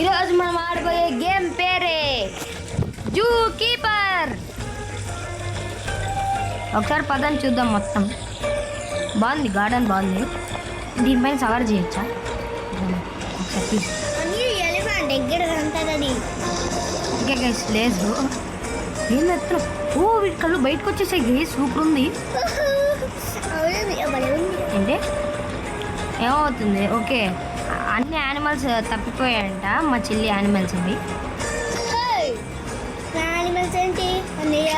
ఈరోజు మనం ఆడబోయే గేమ్ పేరే జూ కీపర్. ఒకసారి పదని చూద్దాం. మొత్తం బాగుంది, గార్డెన్ బాగుంది. దీనిపైన సవారు చేయొచ్చా? ఒకసారి ఇంకా గైస్ లేదు. ఏం ఎత్తు. ఓ వీటి కళ్ళు బయటకు వచ్చేసాయి గైస్. సూపర్ ఉంది. ఏంటి ఏమవుతుంది? ఓకే, అన్ని యానిమల్స్ తప్పిపోయాయంట. మా చెల్లి యానిమల్స్ ఇవి.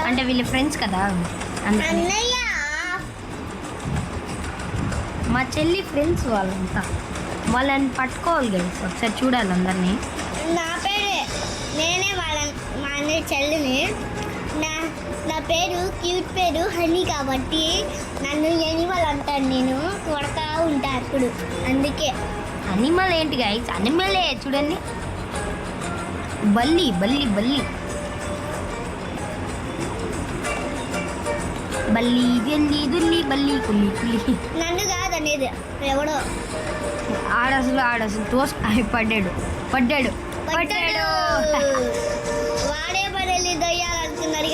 అంటే వీళ్ళ ఫ్రెండ్స్ కదా. మా చెల్లి ఫ్రెండ్స్ వాళ్ళంతా. వాళ్ళని పట్టుకోవాలి గైస్. ఒకసారి చూడాలి అందరినీ. నా పేరే, నేనే మా అన్నయ్య చెల్లిని. నా పేరు క్యూట్ పేరు హనీ కాబట్టి నన్ను ఎనిమల్ అంటాను. నేను కొడతా ఉంటా అప్పుడు. అందుకే అనిమల్ ఏంటి గైస్? అనిమలే చూడండి. బల్లి బల్లి బల్లి బల్లి జల్లి దుల్లి బల్లి కుల్లి కుల్లి. నన్ను కాదనేది ఎవడో. ఆడసలు తోస్ పడ్డాడు పడ్డాడు పడ్డాడు. వాడే పడేది దొయ్యాలనుకున్నాడు.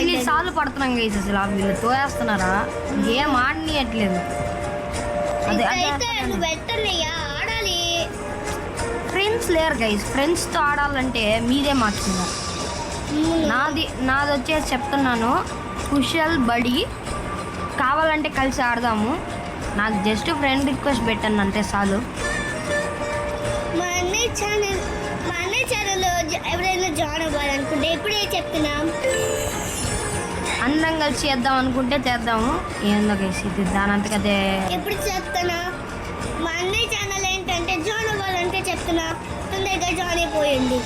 ఎన్నిసార్లు పడుతున్నాం గైస్. అసలు వీళ్ళు తోయేస్తున్నారా? ఏం ఆడనీయట్లేదు. అదే ఆడాలి. ఫ్రెండ్స్ లేరు గైస్. ఫ్రెండ్స్తో ఆడాలంటే మీరే మార్చుకున్నారు. నాది వచ్చేసి చెప్తున్నాను, కుషల్ బడి. కావాలంటే కలిసి ఆడదాము. నాకు జస్ట్ ఫ్రెండ్ రిక్వెస్ట్ పెట్టాను అంతే చాలు. మా అన్నయ్య ఛానల్లో ఎవరైనా జాయిన్ అవ్వాలనుకుంటే ఇప్పుడే చెప్తున్నాం. అందరం కలిసి చేద్దాం అనుకుంటే చేద్దాము. ఏందో గైస్ ఇది దానంతకదే. ఎప్పుడు చెప్తున్నా మా అన్నయ్య ఛానల్ ఏంటంటే జాయిన్ అవ్వాలంటే చెప్తున్నా. తొందరగా జాయిన్ అయిపోయింది.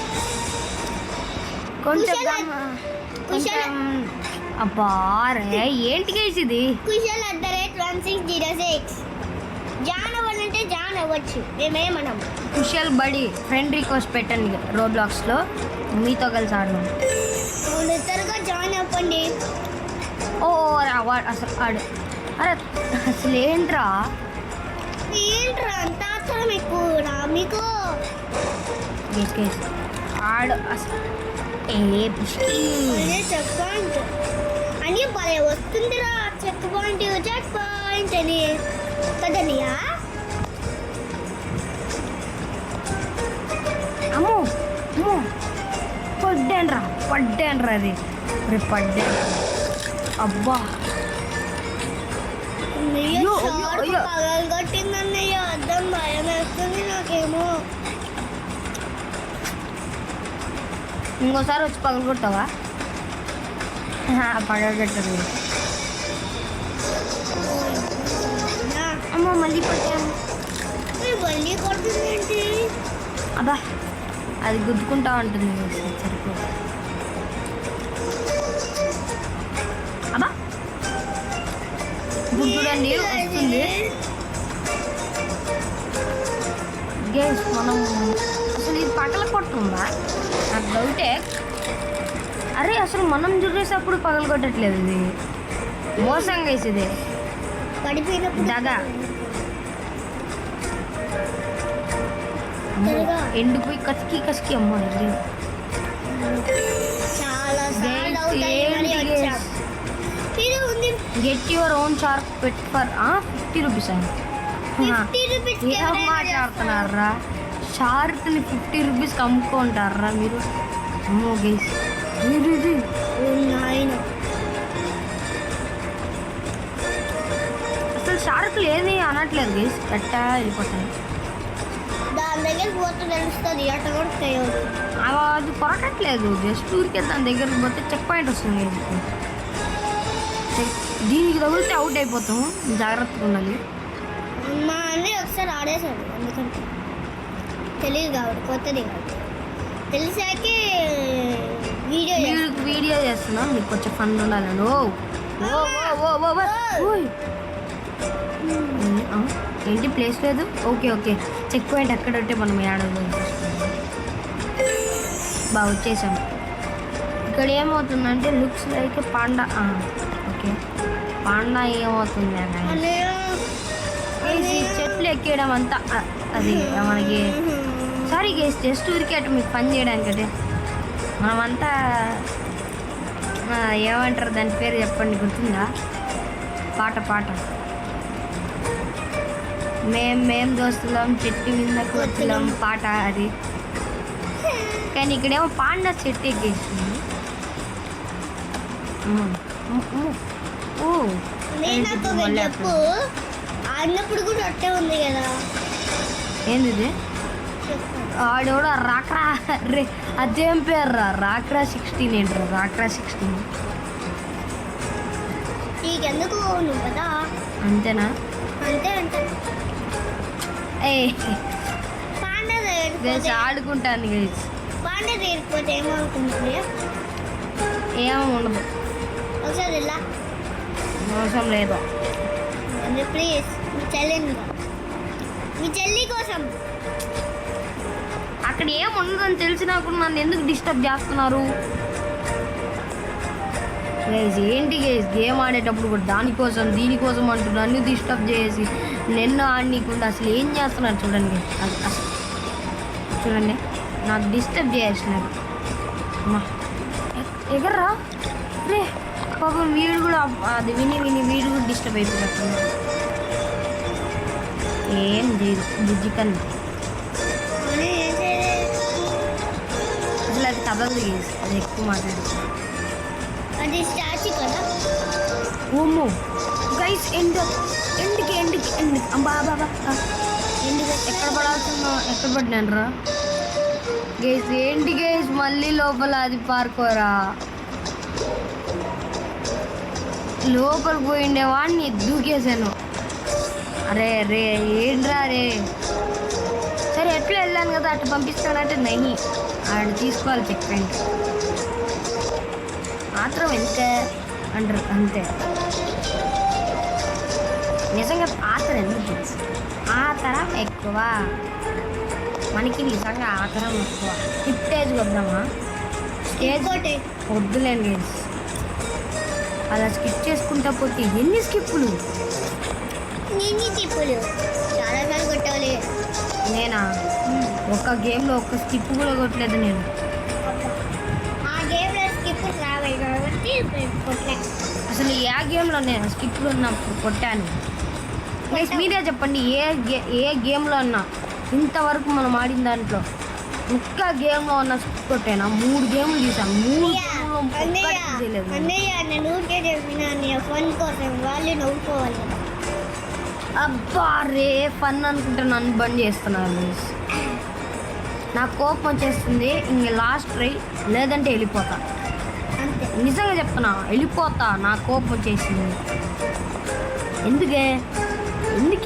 కొంచెం అబ్బా రే ఏంటి గైస్ ఇది? కుషల్ @1606 జాయిన్ అవ్వాలంటే జాయిన్ అవ్వచ్చు. మేమేమన్నాం కుషల్ బడి ఫ్రెండ్ రిక్వెస్ట్ పెట్టండి రోబ్లాక్స్లో. మీతో కలిసి ఆడదాం. త్వరగా జాయిన్ అవ్వండి. ఓ అసలు అరే అసలు ఏంట్రా అంత ఆత్రం ఎక్కువరా మీకు? ఆడు అసలు చెప్పండి అని భలే వస్తుందిరా. చెక్ పాయింట్ అని కదనియా. అమ్మో పడ్డాన్రా అది పడ్డా. అబ్బా పగలగొట్టిందన్నయ్య. అర్థం భయం వేస్తుంది నాకేమో. ఇంకోసారి వచ్చి పగలగొట్టావా? పగలగొట్టదు. అమ్మ మళ్ళీ పట్టాను. మళ్ళీ కొడుతుందేంటి? అబ్బా అది గుద్దుకుంటా ఉంటుంది. సరిపోదు. అబ్బా గుద్దుడండి వస్తుంది. గేమ్స్ మనం అసలు ఇది పగల కొట్టుందా? నాకు డౌటే. అరే అసలు మనం చూసేటప్పుడు పగల కొట్టట్లేదు. ఇది మోసం గైస్. ఇది దగా. ఎండిపోయి కసికి అమ్మ. Get your own shark pet for 50 rupees. ఏం మాట్లాడుతున్నారా? షార్క్ని 50 రూపీస్కి అమ్ముకుంటారా మీరు? అమ్మో గైస్ అసలు షార్క్లు ఏది అనట్లేదు గైస్. కట్టా వెళ్ళిపోతాయి. దాని దగ్గర పోతే తెలుస్తుంది. అట్ట కూడా అది కొరకట్లేదు. జస్ట్ ఊరికే దాని దగ్గరికి పోతే చెక్ పాయింట్ వస్తుంది. దీనికి తగిలితే అవుట్ అయిపోతాము. జాగ్రత్తగా ఉండాలి. మా అన్నయ్య ఒకసారి ఆడేశాడు. ఎందుకంటే తెలియదు కాబట్టి, కొత్తది కాబట్టి. తెలిసాకే వీడియో చేస్తున్నాం. మీకు కొంచెం ఫన్ ఉండాలని. ఏంటి ప్లేస్ లేదు? ఓకే చెక్ పాయింట్ ఎక్కడ ఉంటే మనం ఆడదు. బాగా వచ్చేసాం. ఇక్కడ ఏమవుతుందంటే looks like panda. Okay panda ఏమవుతుంది చెట్లు ఎక్కేయడం అంతా అది మనకి. సారీ గేస్ జస్ట్ ఊరికే అటు మీకు పని చేయడానికి అంటే మనమంతా ఏమంటారు దాని పేరు చెప్పండి, గుర్తుందా? పాట మేం దోస్తులం చెట్టు మీదకు వచ్చులం పాట అది. కానీ ఇక్కడేమో పాండా చెట్టు ఎక్కేసింది. నేను నాకు ఒకటి చెప్పు, ఆడినప్పుడు కూడా అట్టే ఉంది కదా. ఏంది ఇది? ఆడోడ రాక్రా రే, అదేం పేరు రా? రాక్రా 16 ఏంట్రా? రాక్రా 16 నీకెందుకు నువ్వు కదా. అంతేనా? అంతే ఏ పాండా గైస్ ఆడుకుంటాను గైస్. పాండా తీరిపోతే ఏమవుతుంది? ఏమో ఉండదు, ఒకసారి ఇలా అవసరం లేదు. ప్లీజ్ మీ చెల్లి కోసం. అక్కడ ఏం ఉండదని తెలిసినా కూడా నన్ను ఎందుకు డిస్టర్బ్ చేస్తున్నారు గైస్? ఏంటి గైస్, గేమ్ ఆడేటప్పుడు కూడా దీనికోసం అంటూ నన్ను డిస్టర్బ్ చేసి నిన్ను ఆడనీకుండా అసలు ఏం చేస్తున్నారు చూడండి. చూడండి, నాకు డిస్టర్బ్ చేస్తున్నారు. ఎగర్రా రే పాపం, వీడు కూడా అది విని వీడు కూడా డిస్టర్బ్ అయిపోతున్నారు. ఏం చేయదు బుజ్జికన్, అసలు అది కదలదు గేస్, అది ఎక్కువ మాట్లాడుతుంది. అది స్టాచ్యూ కదా. ఓమ్మో గైస్, ఎండ్కి అబ్బా ఎక్కడ పడినాను రా గైస్? ఏంటి గైస్, మళ్ళీ లోపల అది పారుకోరా? లోపల పోయిండేవాడిని దూకేశాను. అరే ఏంట్రా రే? సరే ఎట్లా వెళ్ళాను కదా, అటు పంపిస్తానంటే నహి, ఆడ తీసుకోవాలి చెక్ పాయింట్ మాత్రం ఎంత అంటారు అంతే. నిజంగా ఆతరం ఎందుకు? ఆతరం ఎక్కువ మనకి, నిజంగా ఆతరం ఎక్కువ. స్టేజ్ వద్దామా? స్టేజ్ వద్దులేండి గైస్, అలా స్కిప్ చేసుకుంటా పోతే ఎన్ని స్కిప్పులు చాలా సార్లు కొట్టాలి. నేనా? ఒక్క గేమ్లో ఒక్క స్కిప్ కూడా కొట్టలేదు నేను. ఆ గేమ్లో స్కిప్ రావాలి కాబట్టి కొట్టలే. అసలు ఏ గేమ్లో నేను స్కిప్లు ఉన్నప్పుడు కొట్టాను గైస్? మీరే చెప్పండి, ఏ గేమ్లో అన్నా ఇంతవరకు మనం ఆడిన దాంట్లో ఒక్క గేమ్లో ఉన్న స్కిప్ కొట్టాను. 3 గేమ్లు తీసాను, 3 గేమ్లో అన్నయ్య నేను ఊరికే చెప్పిన ఫన్ కోసం, వాళ్ళు నవ్వుకోవాలి. అబ్బా రే, ఫన్ అనుకుంటే నన్ను బంద్ చేస్తున్నారు గైస్. నాకు కోపం వచ్చేస్తుంది. ఇంక లాస్ట్ ట్రై, లేదంటే వెళ్ళిపోతా. నిజంగా చెప్తున్నా, వెళ్ళిపోతా. నాకు కోపం వచ్చేసింది. ఎందుకు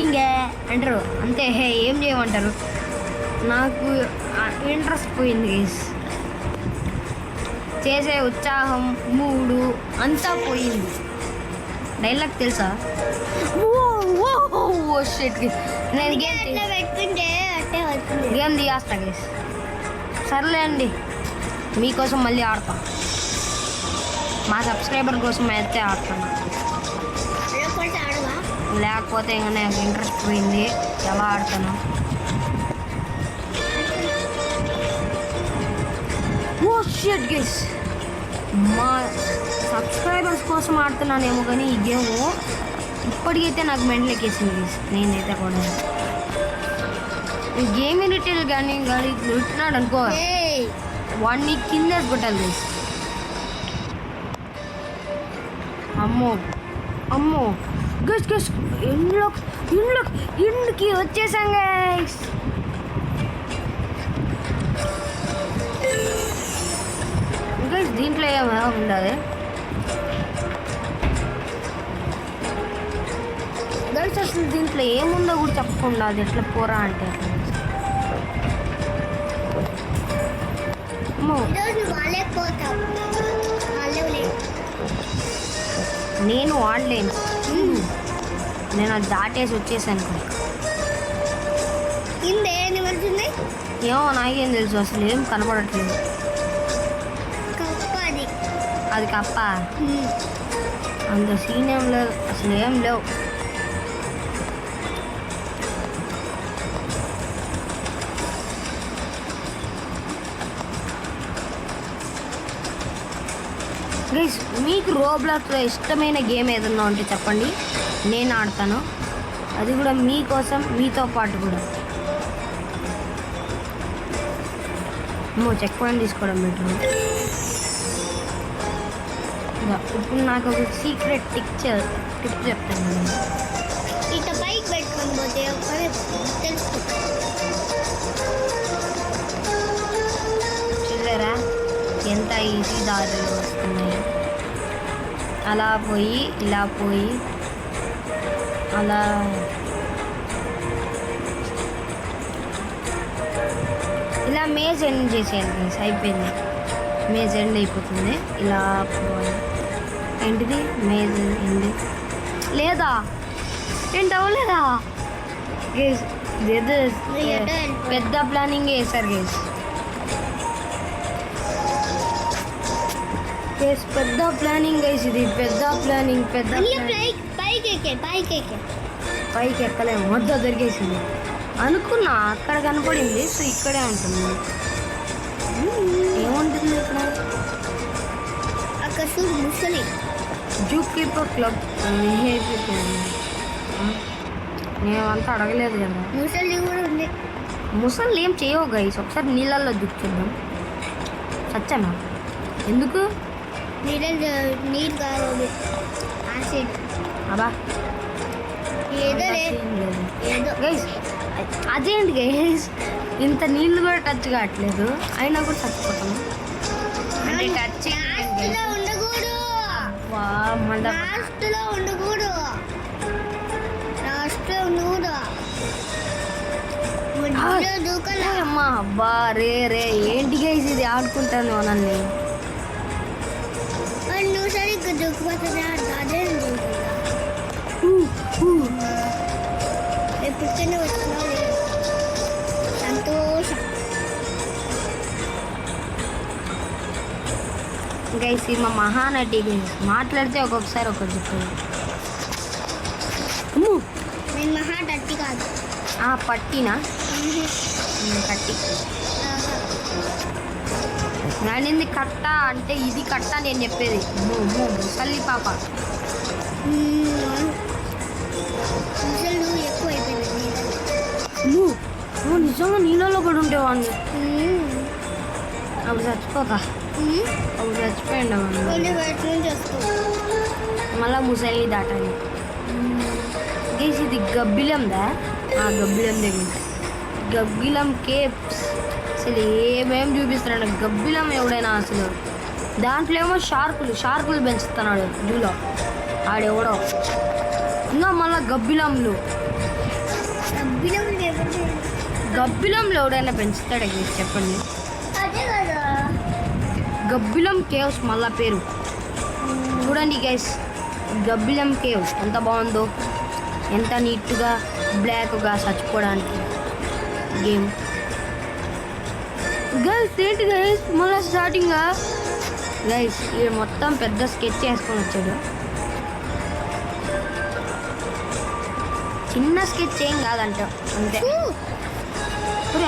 ఇంకే అంటారు అంతే. ఏం చేయమంటారు? నాకు ఇంట్రెస్ట్ పోయింది గైస్, చేసే ఉత్సాహం, మూడు అంతా పోయింది. డైలాగ్ తెలుసా? నేను గేమ్ తీయేస్తా గైస్. సర్లే అండి, మీకోసం మళ్ళీ ఆడతా. మా సబ్స్క్రైబర్ కోసం అయితే ఆడుతున్నా, లేకపోతే ఇంకా నాకు ఇంట్రెస్ట్ పోయింది. ఎలా ఆడతాను? ఓ షిట్ గైస్, మా సబ్స్క్రైబర్స్ కోసం ఆడుతున్నానేమో కానీ ఈ గేమ్ ఇప్పటికైతే నాకు మెంటల్ ఎక్కేసింది గైస్. నేనైతే కూడా ఈ గేమ్ రిటైల్ కానీ ఇట్టినాడు అనుకో, వాడిని కింద కొట్టాలి గైస్. అమ్మో గైస్ ఇండ్కి వచ్చేసాం గైస్. గైస్ దీంట్లో ఏమో ఉండదు గైస్, అసలు దీంట్లో ఏముందో కూడా చెప్పకుండా అది ఎట్లా పోరా అంటే నేను ఆడలేను. నేను అది దాటేసి వచ్చేసాను. ఏమో నాకేం తెలుసు, అసలు ఏం కనపడట్లేదు. అది కప్ప, అంత సీన్ ఏం లేదు, అసలు ఏం లేవు. గైస్ మీకు రోబ్లాక్స్లో ఇష్టమైన గేమ్ ఏదన్నా ఉంటే చెప్పండి, నేను ఆడతాను. అది కూడా మీకోసం, మీతో పాటు కూడా. చెక్ పాయింట్ తీసుకోవడం బెటర్. ఇప్పుడు నాకు ఒక సీక్రెట్ టిప్ చెప్తాను నేను. ఇట్లా పైకి పెట్టుకొని పోతే తెలుసు. చూసారా ఎంత ఈజీ దారులు వస్తున్నాయి. అలా పోయి ఇలా పోయి అలా ఇలా మేజ్ ఎండ్ చేసేయాలి ఫ్రెండ్స్. అయిపోయింది, మేజ్ ఎండ్ అయిపోతుంది. ఇలా పోవాలి. ఏంటిది మేజ్ ఎండ్ లేదా? ఏంటి అవ్వలేదా గేస్? పెద్ద ప్లానింగ్ వేసారు గేస్. పెద్ద ప్లానింగ్ గైస్, ఇది పెద్ద ప్లానింగ్. పైకి ఎక్కలేము, వద్ద దొరికేసింది అనుకున్నా. అక్కడ కనపడింది, సో ఇక్కడే ఉంటుంది. ఏముంటుంది ఇక్కడ? అక్కడ చూడు ముసలి జూ కీపర్ క్లబ్. నేనంతా అడగలేదు కదా. ముసలి కూడా ఉంది. ముసలి ఏం చేయవు గైస్. ఒకసారి నీళ్ళల్లో దుక్కుద్దాం. సచ్చనా? ఎందుకు? నీళ్ళు కావాలి, యాసిడ్. అబ్బా ఏదో గైస్, అదేంటి గైస్, ఇంత నీళ్ళు కూడా టచ్ కావట్లేదు, అయినా కూడా చచ్చిపోతాము. అంటే టచ్ ఉండకూడదు, లాస్ట్లో ఉండకూడదు. అమ్మా అబ్బా రే ఏంటి గైస్ ఇది? ఆడుకుంటాను నన్ను. నువ్వు సరిగ్గా దూకిపోతుంది. అదే ఎప్పటికైనా వచ్చినావు, సంతోషం. గైస్ మా మహానటి గైస్ మాట్లాడితే ఒక్కొక్కసారి ఒకటి చెప్తుంది. నేను మహానటి కాదు. పట్టినా కట్టి నానింది కట్ట అంటే ఇది కట్ట నేను చెప్పేది. ముసలి పాప ఎక్కువ అయిపోయింది. నిజంగా నీళ్ళలో పడి ఉండేవాడిని. అప్పుడు చచ్చిపోతా. అప్పుడు చచ్చిపోయింది. మళ్ళా ముసలి దాటాలి. గేసి ఇది గబ్బిలందా? గబ్బిలం దగ్గర గబ్బిలం కేప్స్. అసలు ఏమేమి చూపిస్తున్నాడు గబ్బిలం ఎవడైనా అసలు. దాంట్లో ఏమో షార్కులు పెంచుతున్నాడు జూలో ఆడెవడో. ఇంకా మళ్ళీ గబ్బిలంలో ఎవడైనా పెంచుతాడు చెప్పండి. గబ్బిలం కేవ్స్ మళ్ళా పేరు చూడండి గైస్. గబ్బిలం కేవ్స్ ఎంత బాగుందో, ఎంత నీట్గా బ్లాక్గా చచ్చిపోవడానికి గేమ్. గైస్ ఏంటి గైస్ మళ్ళీ స్టార్టింగ్ గైస్ ఇది మొత్తం పెద్ద స్కెచ్ వేసుకొని వచ్చాడు. చిన్న స్కెచ్ ఏం కాదంట అంతే.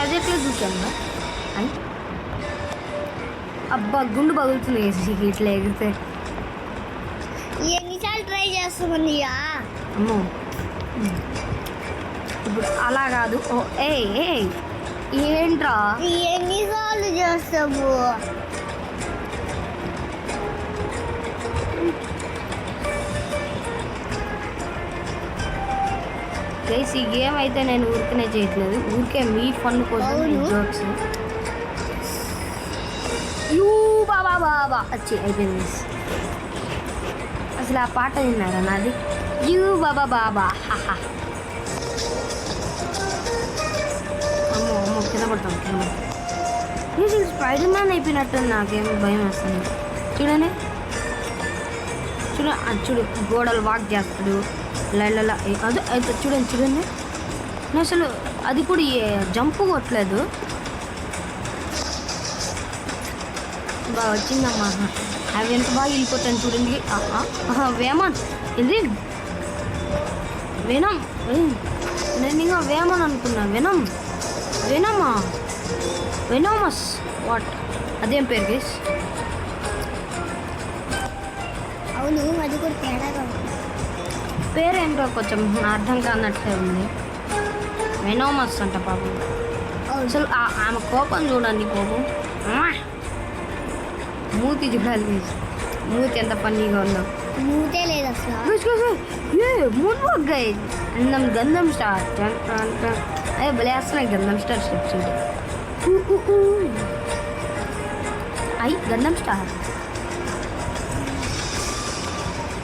అదే ఎట్లా చూసాను అని అబ్బా గుండు పగులుతుంది ఇట్లా ఎగిరితే. ఎన్నిసార్లు ట్రై చేస్తామని అమ్మో ఇప్పుడు అలా కాదు. ఓ ఏ ఏంట్రా ఎన్నిసార్లు చేస్తాము? గైస్ ఈ గేమ్ అయితే నేను ఊరికనే చేయట్లేదు, ఊరికే మీ ఫన్ కోసం జోక్స్. యూ బాబా బాబా వచ్చి అయిపోయింది. అసలు ఆ పాట విన్నారా నాది? యూ బాబా బాబా హాహా. అమ్మో కింద పడతాం. స్పైడర్ మ్యాన్ అయిపోయినట్టు నాకేం భయం వస్తుంది. చూడండి చూడు గోడలు వాక్ చేస్తాడు లైళ్ళ. అదే అయితే చూడండి నేను అసలు అది కూడా జంపు కొట్టలేదు. బాగా వచ్చిందమ్మా. అవి ఎంత బాగా వెళ్ళిపోతాను చూడండి. వేమన్ ఇది నేను ఇంకా వేమన్ అనుకున్నా. వెనమస్ వాట్ అదేం పేరు గైస్? అవును అది కూడా తేడాగా ఉంది. పేరేంటో కొంచెం అర్థం కానట్టే ఉంది. వెనోమస్ అంట పాపం. అవును అసలు ఆమె కోపం చూడండి, కోపం. మూతి చూడాలి, మూతి ఎంత ఫన్నీగా ఉందో. మూతే లేదు అసలు. Moon walk guys. అందం గంధం స్టార్. అదే భలే వస్తున్నాయి గంధం స్టార్ స్టెప్స్. అయ్యి గంధం స్టార్.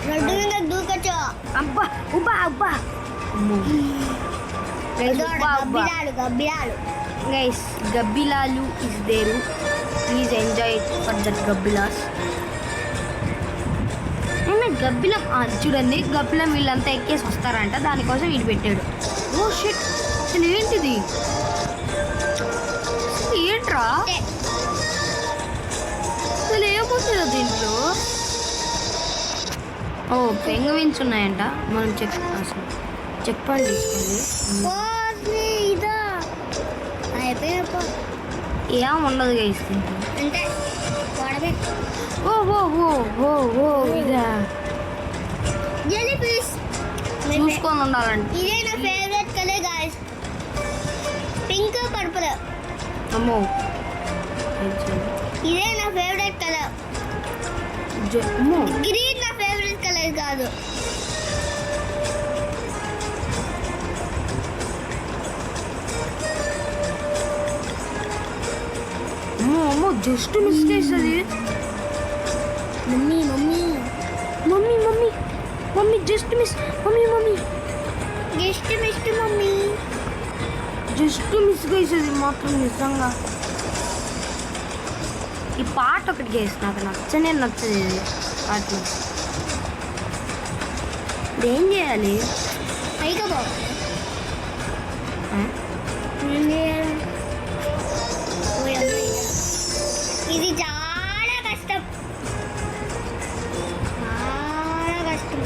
రోడ్డు మీద దూకొచ్చు. అబ్బా ఉబ్బా అబ్బా. గబ్బిలాలు గబ్బిలాలు. గైస్ గబ్బిలాలు is there. Please enjoy for that గబ్బిలాస్. గబ్బిలం చూడండి, గబ్బిలం వీళ్ళంతా ఎక్కేసి వస్తారంట, దానికోసం వీడు పెట్టాడు. ఓ షిట్, అసలు ఏంటిది? ఏంట్రా అసలు ఏమవుతుందో దీంట్లో? ఓ పెంగ్విన్స్ ఉన్నాయంట. మనం చెక్ పాయింట్ తీసుకోండి. ఇదా అయిపోయినప్ప ఏం ఉండదు గైస్ దీంట్లో. అంటే వాడమే. ఓ ఓ ఓ ఓ ఓ ఇదా జెల్లీ ఫిష్ చూసుకొని ఉండాలండి. ఇదే నా favourite colour guys. Pink purple. అమ్మో ఇదే నా ఫేవరెట్ కలర్. అమ్మో గ్రీన్ నా ఫేవరెట్ కలర్ కాదు. అమ్మో అమ్మో జస్ట్ మిస్ చేస్తుంది. Mummy mummy mummy mummy mummy just miss. Mummy mummy just missed mummy. Just miss చేసేది మాత్రం నిజంగా. ఈ పాట ఒకటి చేసి నాకు నచ్చనే నచ్చదు ఇది పాటలు. ఏం చేయాలి? పైగా బాబు ఆ? ఏం చేయాలి? ఇది చాలా కష్టం, చాలా కష్టం.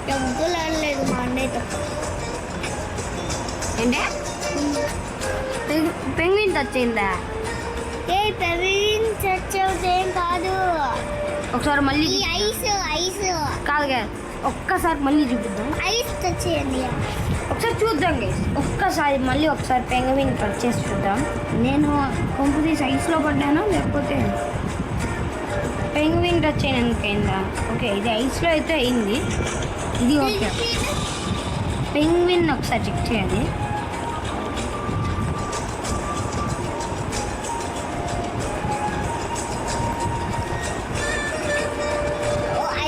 డబ్బులు ఆడలేదు మా అన్నయ్యతో. ఏంటే పెంగ్విన్ టచ్ అయిందా? ఏ పెవిన్ చచ్చేదేం కాదు. ఒకసారి మళ్ళీ ఈ ఐస్ ఐస్ కాదు కదా, ఒక్కసారి మళ్ళీ చూపిద్దాం. ఐస్ టచ్ చేయండి. ఒకసారి చూద్దాం గైస్, ఒక్కసారి మళ్ళీ ఒకసారి పెంగ్విన్ టచ్ చేసి చూద్దాం. నేను కొంపదీసి ఐస్లో పడ్డానా లేకపోతే పెంగ్విన్ టచ్ అయినందుకు అయిందా? ఓకే ఇది ఐస్లో అయితే అయింది, ఇది ఓకే. పెంగ్విన్ ఒకసారి చెక్ చేయాలి.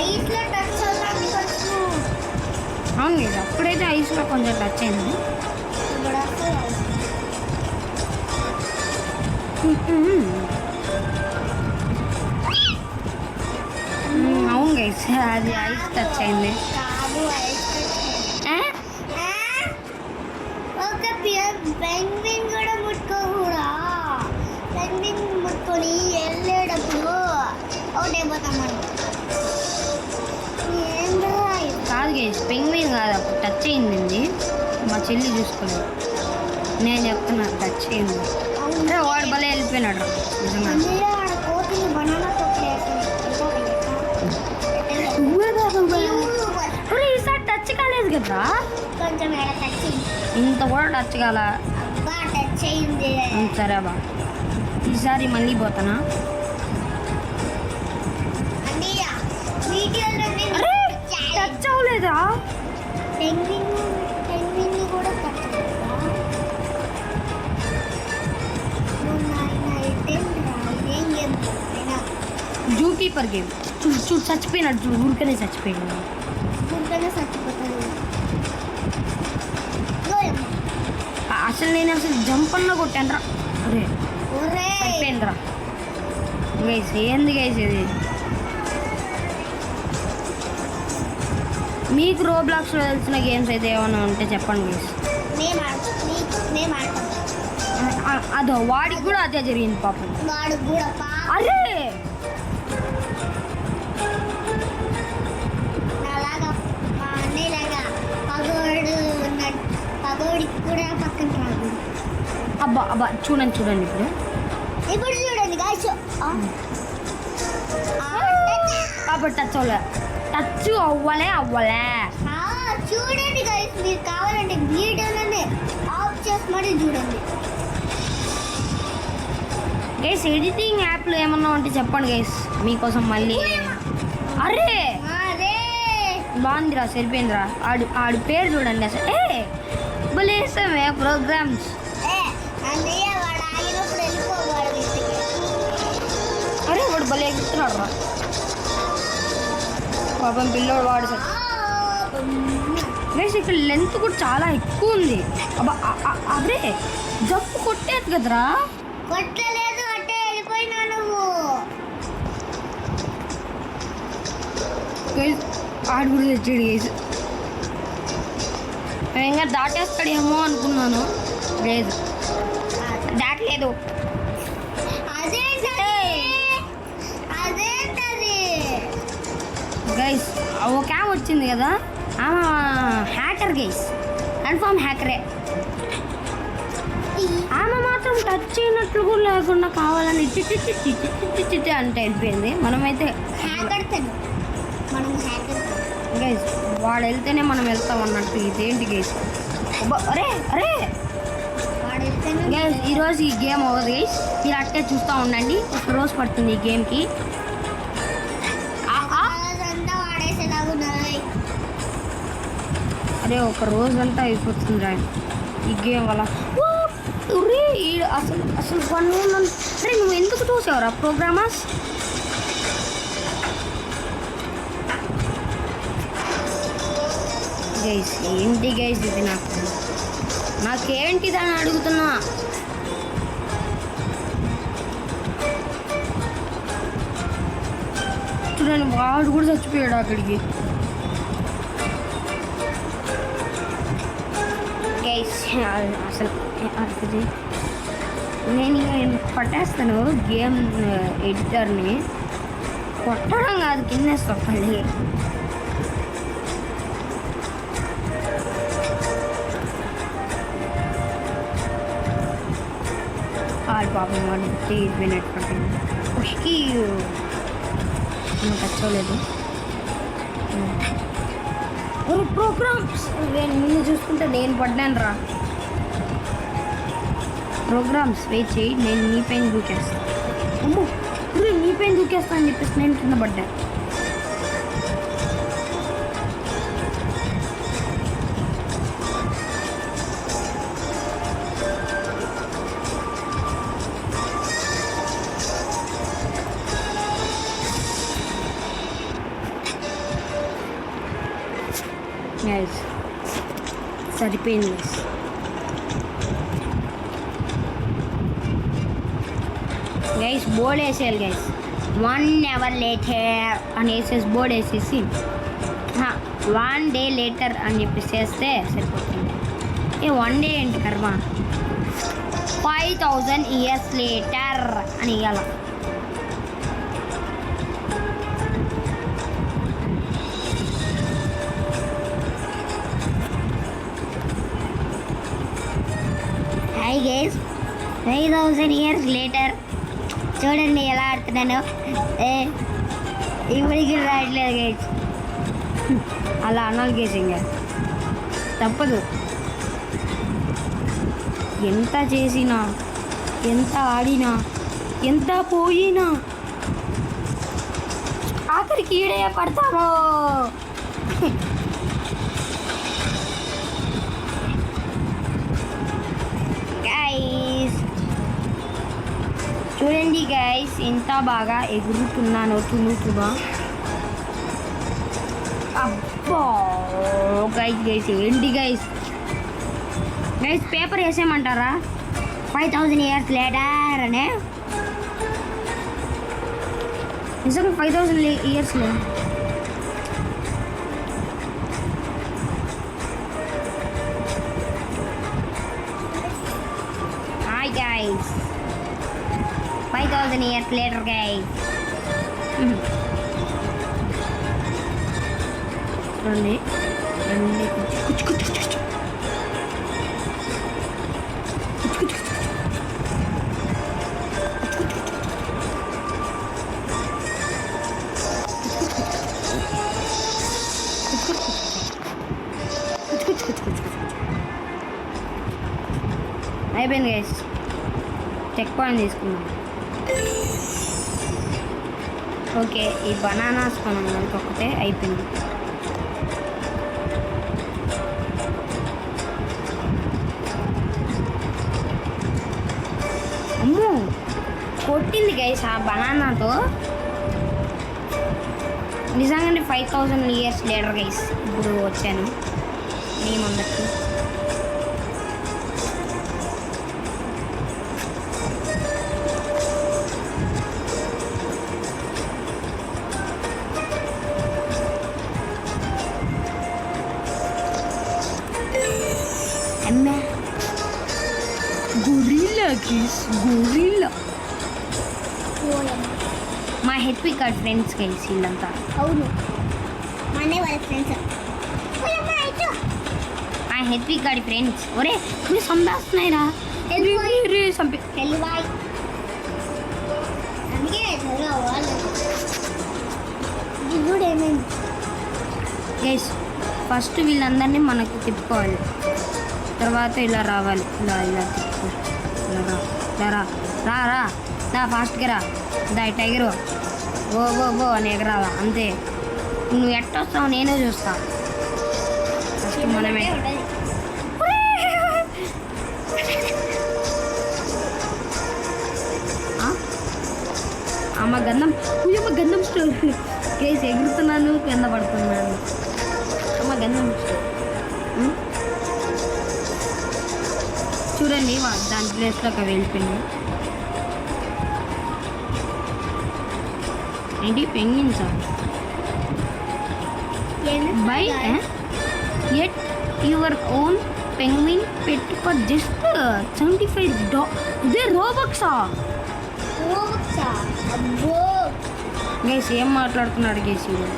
ఐస్లో టచ్ అవుతుంది కొంచెం. అవును కదా, అప్పుడైతే ఐస్లో కొంచెం టచ్ అయింది. ఇప్పుడు అసలు అవును గైస్, అది ఐస్ టచ్ అయింది. కాదు ఐస్ టచ్. ఆ? ఒక పెంగ్విన్ కూడా ముట్టుకోకూడదా? పెంగ్విన్ ముట్టుకొని వెళ్ళేటప్పుడు ఒకటే పోతాం మనం. ఏంటో కాదు గైస్, పెంగ్విన్ కాదు, అప్పుడు టచ్ అయింది. మా చెల్లి చూసుకోలేదు, నేను చెప్తున్నా టచ్ అయింది. అంటే వాడు భలే వెళ్ళిపోయినాడు నిజంగా. అందులో ఆడ కోతిని బనానా అరే ఈసారి టచ్ కాలేదు కదా, కొంచెం ఎడ టచ్ అయింది. ఇంత కూడా టచ్ కాల. అబ్బా టచ్ అయింది. సరే బా, ఈసారి మళ్ళీ పోతానా? అన్నయ్య వీడియోలో అరే టచ్ అవ్వలేదా? పెంగ్విన్ కూడా టచ్ అవుతుందా? ఏం గేమ్ అయినా జూ కీపర్ గేమ్. చూడు చూడు చచ్చిపోయినాడు, చూడు ఊరికనే చచ్చిపోయినాడు. గుంటనే చచ్చిపోతుంది. అసలు నేను అసలు జంప్ అన్నా కొట్టాను రా. అరే ఒరే అయిపోయింది రా గైస్. ఏంది గైస్ ఇది? మీకు రోబ్లాక్స్లో తెలిసిన గేమ్స్ అయితే ఏమైనా ఉంటే చెప్పండి గైస్. మేము ఆడతాం. అదో వాడికి కూడా అదే జరిగింది పాపం. వాడు కూడా అరే నాలాగా మా అన్నయ్యలాగా పగోడికి కూడా పక్కన రాదు. అబ్బా అబ్బా చూడండి చూడండి ఇప్పుడు. ఇప్పుడు చూడండి గాయస్. కాబట్టి టచ్ అవ్వలే చూడండి గైస్, మీరు కావాలంటే వీడియోలోనే ఆఫ్ చేసి మరి చూడండి గైస్. ఎడిటింగ్ యాప్లు ఏమన్నా ఉంటే చెప్పండి గైస్, మీకోసం మళ్ళీ. అరే అరే బాగుందిరా, సరిపోయిందిరా. ఆడి పేరు చూడండి అసలు. భలేసమే ప్రోగ్రామ్స్. అన్నయ్య వాడు ఆగినప్పుడు వెళ్ళిపోవాడు ఇంటికి. అరే వాడు భలే ఎక్కుతున్నాడు రా పాపం పిల్లోడు. వాడు సార్ గైస్ ఇక్కడ లెంత్ కూడా చాలా ఎక్కువ ఉంది. అరే జంప్ కొట్టేది కదరా. కొట్టలేదు, అట్టే వెళ్ళిపోయినా నువ్వు. గైస్ ఆడు కూడా తెచ్చాడు గైస్. నేను ఇంకా దాటేస్తాడేమో అనుకున్నాను, లేదు దాటలేదు. అదేంటది గైస్ ఒక ఆమె వచ్చింది కదా, ఆమె హ్యాకర్ గైస్, కన్ఫర్మ్ హ్యాకరే. ఆమె మాత్రం టచ్ చేయనట్లు కూడా లేకుండా కావాలని చిట్టి అంటే వెళ్ళిపోయింది. మనమైతే గైస్ వాడు వెళ్తేనే మనం వెళ్తాం అన్నట్టు. ఇదేంటి గైస్? అరే అరే గైస్ ఈరోజు ఈ గేమ్ అవ్వదు గైస్, మీరు అట్టే చూస్తూ ఉండండి. ఒక రోజు పడుతుంది ఈ గేమ్కి. అరే ఒక రోజంతా అయిపోతుంది రా ఈ గేమ్ వల్ల. అసలు అసలు అరే నువ్వు ఎందుకు చూసావురా ప్రోగ్రామర్స్? గైస్ ఏంటి గైస్ ఇది? నాకేంటిది అని అడుగుతున్నా. చూడండి వాడు కూడా చచ్చిపోయాడు అక్కడికి. గైస్ అసలు అది నేను పట్టేస్తాను గేమ్ ఎడిటర్ని. కొట్టడం కాదు, కిందేస్తాను మళ్ళీ. ఆడు పాపం వాడు అయిపోయినట్టు పట్టింది. ఖుషికి టచ్ అవ్వలేదు. ప్రోగ్రామ్స్ నిన్ను చూసుకుంటే నేను పడ్డాను రా. ప్రోగ్రామ్స్ వెయిట్ చేయి, నేను నీ పైన దూకేస్తాను. అమ్మో నీ పైన దూకేస్తా అని చెప్పేసి నేను కింద పడ్డా. గైస్ సరిపోయింది గైస్. గైస్ బోర్డ్ వేసేయాలి గైస్. 1 hour later అని వేసేసి బోర్డ్ వేసేసి 1 day later అని చెప్పేసి చేస్తే సరిపోతుంది. 1 day ఏంటి కర్మ, 5000 years later అని ఇవ్వాల. హాయ్ గైస్, 5000 years later చూడండి ఎలా ఆడుతున్నాను. ఇప్పటికి రావట్లేదు గైస్. అలా అనాలి గైస్, ఇంకా తప్పదు. ఎంత చేసినా, ఎంత ఆడినా, ఎంత పోయినా ఆఖరికి ఈడే పడతామో. గైస్ చూడండి గైస్ ఎంత బాగా ఎగురుతున్నానో తునుతుగా. అబ్బో గైస్ గైస్ ఏంటి గైస్? గైస్ పేపర్ వేసేయమంటారా 5000 years later అనే? నిజంగా 5000 yearsలో hi guys, 5000 years later guys. రండి రండి కుచ్చు కుచ్చు కుచ్చు అయిపోయింది గైస్. చెక్ పాయింట్ తీసుకున్నాం. ఓకే, ఈ బనానాస్ మనం ఒక్కటే అయిపోయింది. అమ్మో కొట్టింది గైస్ ఆ బనానాతో. నిజంగానే 5000 ఇయర్స్ లేటర్ గైస్ ఇప్పుడు వచ్చాను మీ ముందరికి. అమ్మా గొరిల్లా గైస్, గొరిల్లా. మా హెచ్పి కార్డ్ ఫ్రెండ్స్ గైస్ వీళ్ళంతా. అవును, మనే వాళ్ళ ఫ్రెండ్స్. మా హెచ్పి కార్డ్ ఫ్రెండ్స్. ఒరే మీరు సంపేస్తున్నాయిరా, చంపి. తెలివాయి అందుకే వాళ్ళు ఇప్పుడు ఏమైంది గైస్ ఫస్ట్ వీళ్ళందరినీ మనకు తిప్పుకోవాలి, తర్వాత ఇలా రావాలి. ఇలా ఇలా తిప్పుకో. ఇలా రా, ఇలా రా, రా రా రా ఫాస్ట్గా రా. దా టైగరు ఓ ఓ ఓ అని ఎగరాలా అంతే. నువ్వు ఎట్టొస్తావు నేనే చూస్తా. ఫస్ట్ మనమే. అమ్మ గంధం, అమ్మ గంధం స్టోర్ కేసు ఎగురుతున్నాను, కింద పడుతున్నాను. అమ్మ గంధం స్టోర్ చూడండి, దాని ప్లేస్లోకి వెళ్ళిపోయింది. ఏంటి penguins buy at your own penguin pet for just $75. ఇదే రోబక్సా అబ్బో గైస్? ఏం మాట్లాడుతున్నాడు గైస్ వీడు?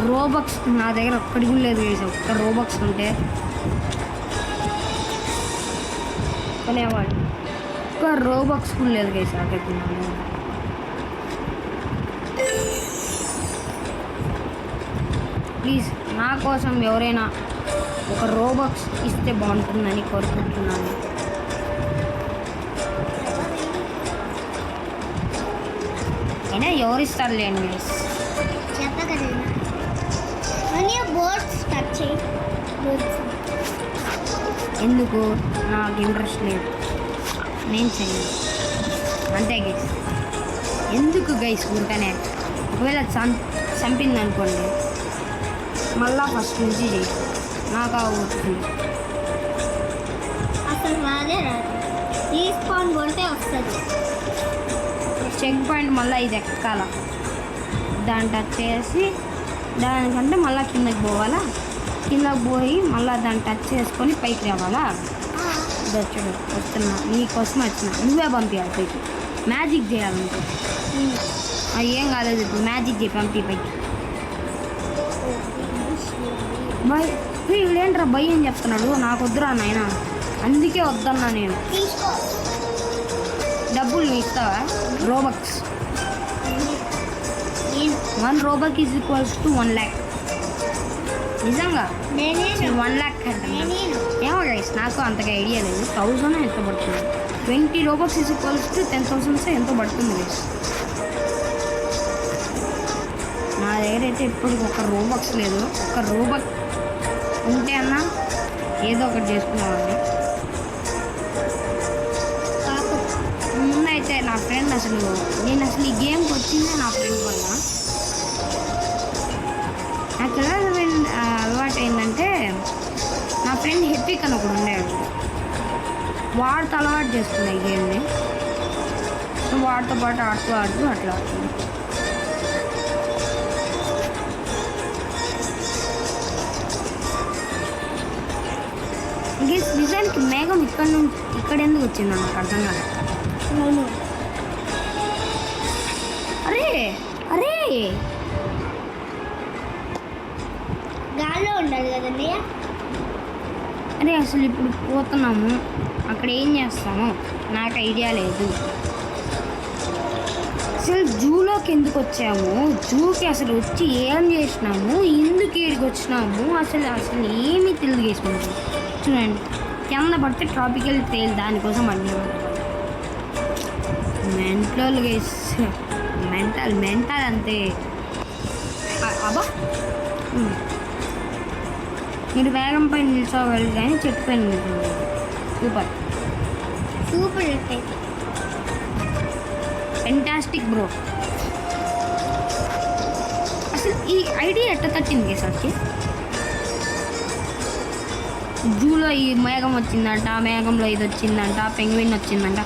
రోబక్స్ నా దగ్గర ఒక్కడికి కూడా లేదు గైస్. ఒక్క రోబక్స్ ఉంటే కొనేవాడు. ఒక్క రోబక్స్ కూడా లేదు గైస్ నా దగ్గర. ప్లీజ్ నా కోసం ఎవరైనా ఒక రోబక్స్ ఇస్తే బాగుంటుందని కోరుకుంటున్నాను. అయినా ఎవరు ఇస్తారు లేండి గైస్. చెప్ప కదా బోర్డ్స్ టచ్ చేయి. ఎందుకు? నాకు ఇంట్రెస్ట్ లేదు, నేను చెయ్యను అంతే గైస్. ఎందుకు గైస్ ఊరికనే? ఒకవేళ చంపింది అనుకోండి మళ్ళా ఫస్ట్ నుంచి చేయి. నాకు అవుతుంది అసలు రాదే రాదు. రీస్పాన్ కొడితే వస్తుంది. చెక్ పాయింట్ మళ్ళీ ఇది ఎక్కాల. దాన్ని టచ్ చేసి దానికంటే మళ్ళీ కిందకి పోవాలా. కిందకి పోయి మళ్ళీ దాన్ని టచ్ చేసుకొని పైకి రావాలా. చూడు వస్తున్నా, నీకోసం వచ్చిన. నువ్వే పంపించాలి పైకి. మ్యాజిక్ చేయాలంటే ఏం కాలేదు. ఇప్పుడు మ్యాజిక్ చేయి, పంపి పైకి. బాయ్ వీడేంట్రా భయ్ అని చెప్తున్నాడు. నాకు వద్దురా నాయన, అందుకే వద్దన్నా నేను. తీసుకో. డబ్బులు నువ్వు ఇస్తావా? రోబక్స్ 1 రోబక్ ఈజ్ ఈక్వల్స్ టు 1 lakh. నిజంగా 1 lakh అంటున్నా. ఏమో గైస్ నాకు అంతగా ఐడియా లేదు. 1000 ఎంత పడుతుంది? 20 రోబక్స్ ఈజ్ ఈక్వల్స్ టు 10,000 ఎంతో పడుతుంది గైస్. నా దగ్గర అయితే ఇప్పటికి ఒక రోబక్స్ లేదు. ఒక రోబక్ ఉంటే అన్నా ఏదో ఒకటి చేసుకునేవాడిని. ముందైతే నా ఫ్రెండ్ నేను అసలు ఈ గేమ్కి వచ్చిందే నా ఫ్రెండ్ వల్ల. నాకు ఎలా అలవాటు ఏంటంటే నా ఫ్రెండ్ హెప్పిక్ అని ఒకడు ఉండేవాడు. వాడితో అలవాటు చేసుకున్నా ఈ గేమ్ని. వాడితో పాటు ఆడుతూ అట్లా ఆడుతుంది. నిజానికి మేఘం ఇక్కడ ఎందుకు వచ్చింది నాకు అర్థం కాదు. అరే అరే గాల్లో ఉండాలి కదండి. అరే అసలు ఇప్పుడు పోతున్నాము, అక్కడ ఏం చేస్తాము నాకు ఐడియా లేదు. అసలు జూలోకి ఎందుకు వచ్చాము? జూకి అసలు వచ్చి ఏం చేసినాము? ఎందుకు ఇక్కడికి వచ్చినాము? అసలు ఏమీ తెలియదు. చూడండి కింద పడితే ట్రాపికల్ తేల్ దానికోసం అడిగేవాళ్ళు. మెంటల్ గైస్, మెంటల్ అంతే. అబ్బా మీరు వేగం పైన నిల్చోవాలి కానీ చెట్టు పైన నిల్చోవాలి. Super fantastic bro. అసలు ఈ ఐడియా ఎట్ట తట్టింది గైస్? జూలో ఈ మేఘం వచ్చిందంట, మేఘంలో ఇది వచ్చిందంట, పెంగ్విన్ వచ్చిందంట.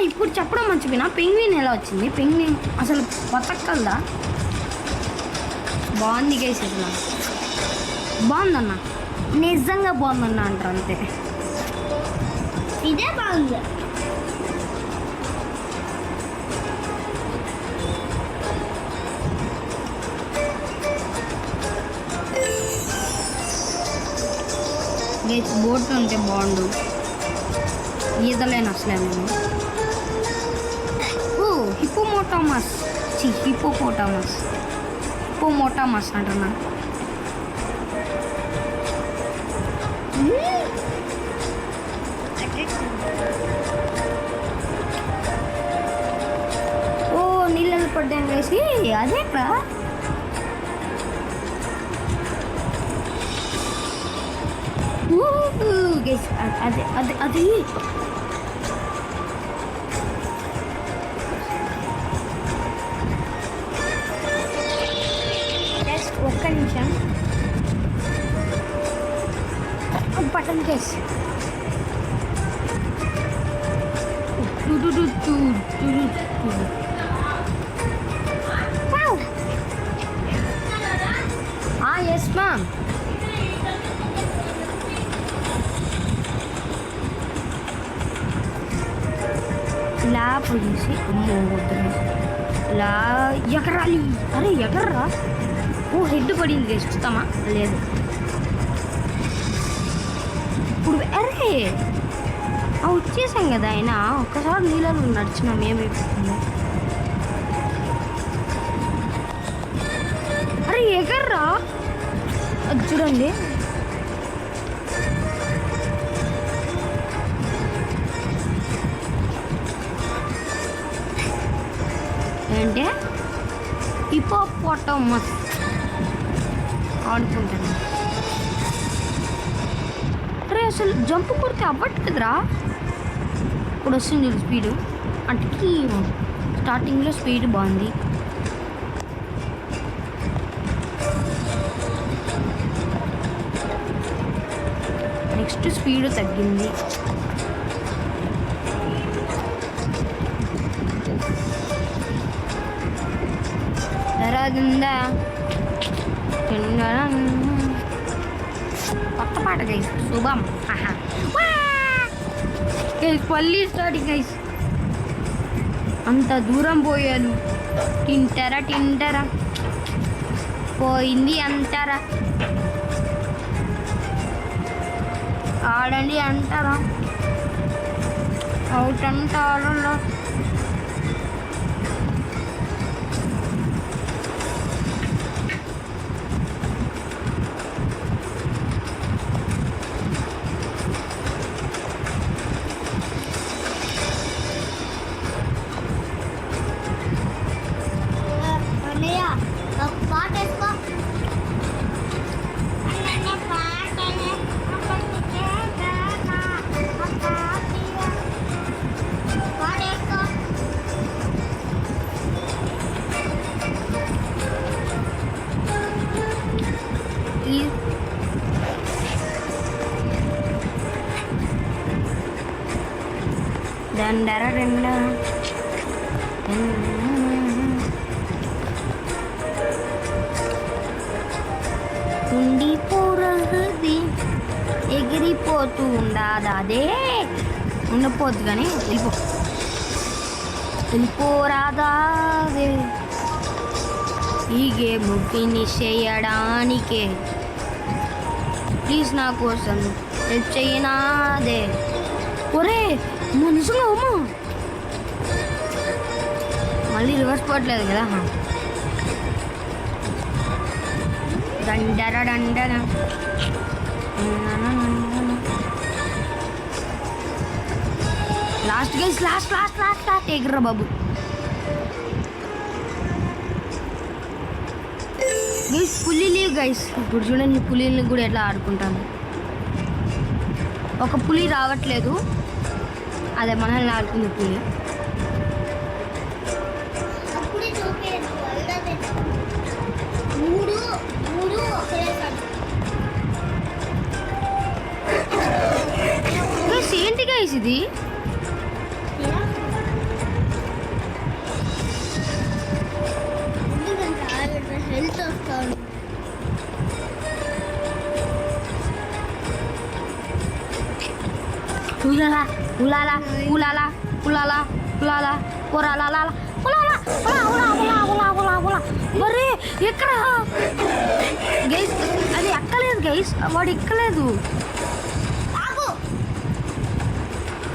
ఇప్పుడు చెప్పడం మర్చిపోయినా, పెంగ్విన్ ఎలా వచ్చింది? పెంగ్విన్ అసలు బతకల్దా? బాగుంది గైస్, అసలు బాగుందన్న, నిజంగా బాగుందన్న అంటారు అంతే. ఇదే బాగుంది. గైస్ బోట్ ఉంటే బాగుండు, ఈదలేను అసలే నేను. హిపోమోటామస్ అంటున్నా. నీళ్ళని పడ్డాను వేసి అదేట్రా. అదే అది అది జస్ట్ ఒక్క నిమిషం బటన్ కేస్. Yes ma'am. ఇలా పోయేసి అమ్మో ఇలా ఎగరాలి. అరే ఎగర్రా. హెడ్ పడింది చూస్తామా? లేదు. ఇప్పుడు అరే వచ్చేసాం కదా అయినా ఒక్కసారి నీళ్ళలో నడిచినాం ఏమైపోతుంది? అరే ఎగర్రా. అది చూడండి. ఏంటంటే హిపోపోటమస్ ఆడుకుంటాను. అరే అసలు జంప్ కొడితే అవ్వట్లేదురా. ఇప్పుడు వస్తుంది స్పీడు. అంటే స్టార్టింగ్లో స్పీడ్ బాగుంది. నెక్స్ట్ స్పీడ్ తగ్గింది. కొత్త పాట గైస్, శుభం. మళ్ళీ స్టార్టింగ్ గైస్. అంత దూరం పోయాను. తింటారా పోయింది అంటారా? ఆడండి అంటారా? అవుట్ అంటారా? ఉండిపోరది ఎగిరిపోతూ ఉండదు. అదే ఉండపోద్దు కానీ వెళ్ళిపోరాదా. ఈ గేమ్ ఫినిష్ చేయడానికే ప్లీజ్ నా కోసం హెల్ప్ చేయనాదే. ఒరే నిజంగా అమ్మా మళ్ళీ రివర్స్ పోవట్లేదు కదా. Last guys last last last last ఎగర్రా బాబు. గైస్ పులిలు గైస్ ఇప్పుడు చూడండి పులిని కూడా ఎట్లా ఆడుకుంటాను. ఒక పులి రావట్లేదు, అదే మనల్ని ఆడుకుంది పులి. అప్పుడే చూపేది మూడు మూడు ఒకేసారి. గైస్ ఏంటి గైస్ ఇది? ఎందుకంటే హెల్త్ వస్తాను. ఉలాలా ఉలాలా ఉలాలా ఉలాలా ఉలాలా ఉలాలా ఉలాలా ఉలా ఉలా ఉలా ఉలా ఉలా ఉలా. మరి ఎక్కడ గైస్? అది ఎక్కలేదు గైస్, వాడు ఎక్కలేదు. ఆగు.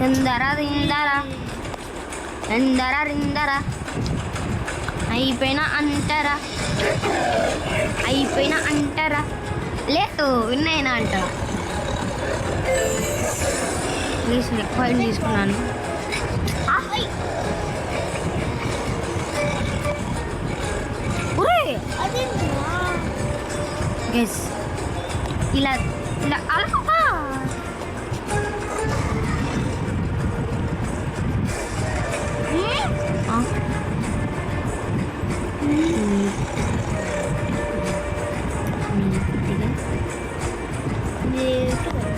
ఎందరా రిందరా ఎందరా రిందరా అయిపోయినా అంటారా, అయిపోయినా అంటారా. లేదు విన్నైనా అంటారా. ప్లీజ్ ఎక్కువ తీసుకున్నాను. గెస్ ఇలా ఇలా అలా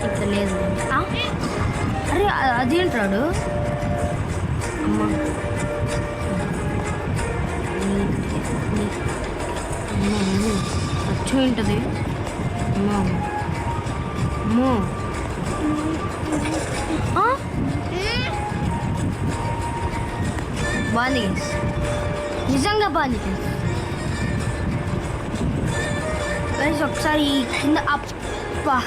ఇక్కడ లేదు. అరే అదేంటాడు అమ్మ. అచ్చు ఉంటుంది అమ్మో అమ్మో. బాగుంది గైస్, నిజంగా బాగుంది గైస్. ఒకసారి కింద అప్పా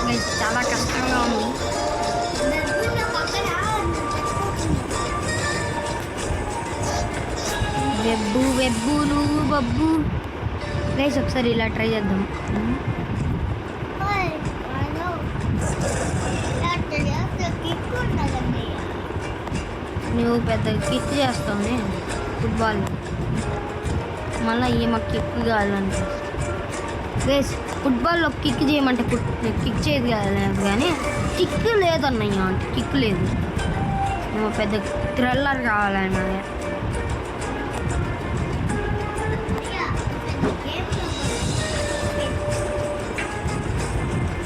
గైస్ చాలా కష్టంగా ఉంది. వెబ్బు వెబ్బులు బబ్బు గైస్ ఒకసారి ఇలా ట్రై చేద్దాం. నువ్వు పెద్ద కిక్ చేస్తావు ఫుట్బాల్, మళ్ళీ ఏమో కిక్ కావాలంటే గైస్ ఫుట్బాల్లో కిక్ చేయమంటే కిక్ చేయదు కాదు కానీ కిక్ లేదన్నయ్య, కిక్ లేదు. ఏమో పెద్ద థ్రిల్లర్ కావాలన్నా.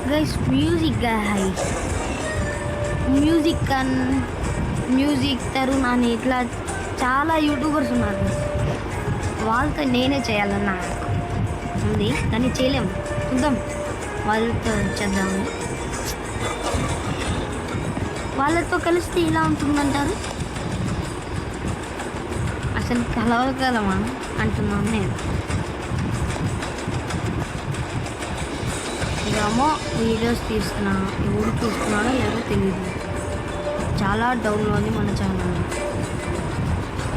Guys music guys music Tarun అని ఇట్లా చాలా యూట్యూబర్స్ ఉన్నారు. వాళ్ళతో నేనే చేయాలన్న ఉంది కానీ చేయలేము. చూద్దాం వాళ్ళతో చేద్దాము. వాళ్ళతో కలిస్తే ఇలా ఉంటుందంటారు. అసలు కలవగలమా అంటున్నాను నేను. ఇదేమో వీడియోస్ తీస్తున్నాను, ఎవరు చూస్తున్నాడో ఎవరో తెలియదు. చాలా డౌన్లో ఉంది మన ఛానల్.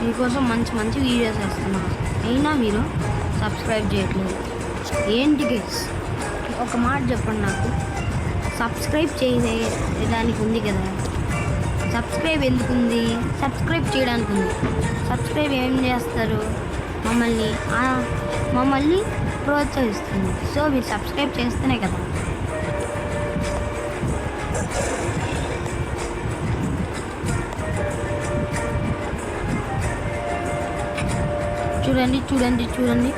మీకోసం మంచి మంచి వీడియోస్ వేస్తున్నాను, అయినా మీరు సబ్స్క్రైబ్ చేయట్లేదు ఏంటి గైస్? ఒక మాట చెప్పండి నాకు. సబ్స్క్రైబ్ చేయడానికి ఉంది కదా, సబ్స్క్రైబ్ ఎందుకు ఉంది? సబ్స్క్రైబ్ చేయడానికి ఉంది. సబ్స్క్రైబ్ ఏం చేస్తారు? మమ్మల్ని ప్రోత్సహిస్తుంది. సో మీరు సబ్స్క్రైబ్ చేస్తేనే కదా. చూడండి చూడండి చూడండి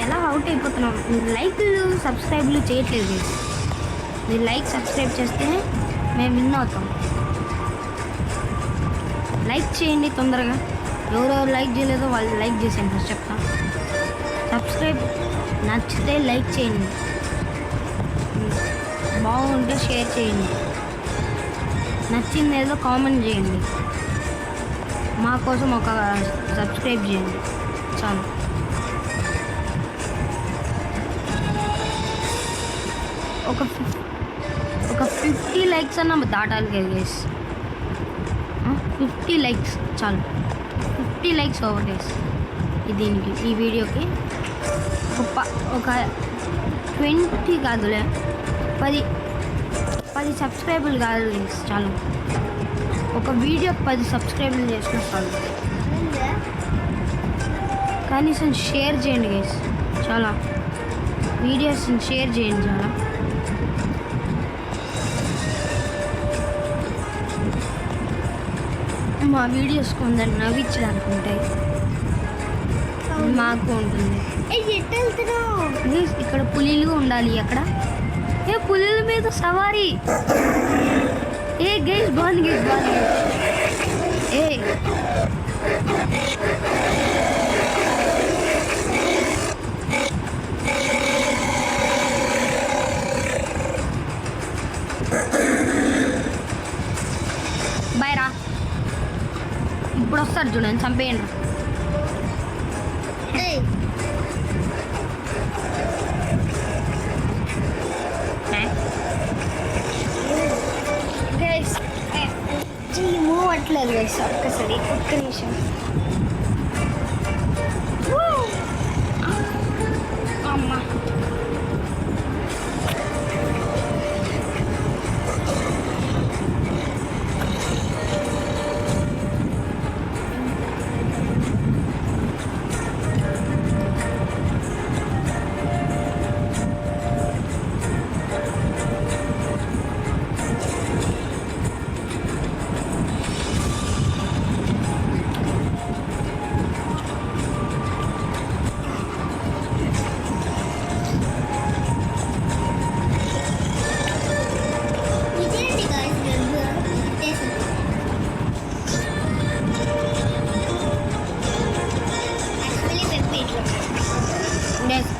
ఎలా అవుట్ అయిపోతున్నాం. మీరు లైక్లు సబ్స్క్రైబ్లు చేయట్లేదు. మీరు లైక్ సబ్స్క్రైబ్ చేస్తేనే మేము విన్ అవుతాం. లైక్ చేయండి తొందరగా. ఎవరెవరు లైక్ చేయలేదో వాళ్ళు లైక్ చేసేయండి ఫస్ట్ చెప్తాను. సబ్స్క్రైబ్ నచ్చితే లైక్ చేయండి, బాగుంటే షేర్ చేయండి, నచ్చింది ఏదో కామెంట్ చేయండి. మా కోసం ఒక సబ్స్క్రైబ్ చేయండి చాలు. ఒక 50 లైక్స్ అన్న దాటాలి కదా గైస్. 50 లైక్స్ చాలు. 50 లైక్స్ ఓవర్ గైస్. దీనికి ఈ వీడియోకి ఒక 20 కాదులే 10 10 సబ్స్క్రైబర్లు కాదు guys, చాలు. ఒక వీడియోకి 10 సబ్స్క్రైబర్లు చేసిన చాలు. కనీసం షేర్ చేయండి గైస్, చాలా వీడియోస్ని షేర్ చేయండి చాలా. మా వీడియోస్ కొందరు నవ్వించడానికి ఉంటాయి, మాకు ఉంటుంది. Guys, ఇక్కడ పులిలు ఉండాలి. అక్కడ పులిల మీద సవారీ. గైస్ బాగుంది గైస్, బాగుంది. బాయ్ రా, ఇప్పుడు వస్తారు చూడండి, చంపేయండి. మూవ్ అట్లేదు గైస్, ఒక్కసారి ఒక్క నిమిషం. అమ్మా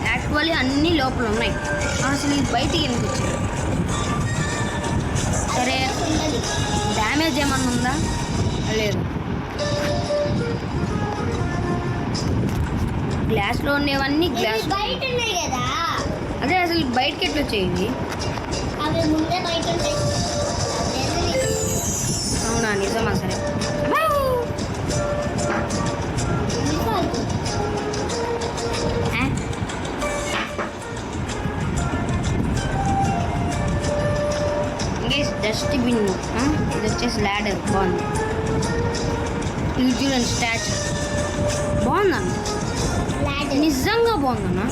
యాక్చువల్లీ అన్నీ లోపల ఉన్నాయి, అసలు ఇది బయటికి ఎందుకు వచ్చింది? సరే, డ్యామేజ్ ఏమన్నా ఉందా? లేదు. గ్లాస్లో ఉండేవన్నీ గ్లాస్ బయట ఉన్నాయి కదా, అదే అసలు బయటకి ఎట్లా వచ్చేది? అవి ముందే బయట ఉంటాయి. అవునా, నిజమా? సరే డస్ట్బిన్, ఇది వచ్చేసి ల్యాడర్. బాగుంది. ఇది చూడండి, స్టాచ్యూ బాగుందన్న, నిజంగా బాగుందన్న.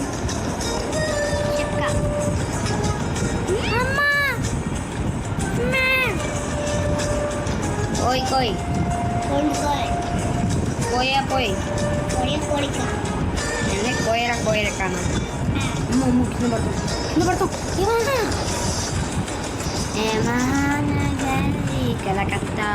ఓయ్ కోయ్ కోయా పోయ్ కోయరా కోయరా కానా కింద పడతాం. ఏమన్నా గల్లి కలకత్తా.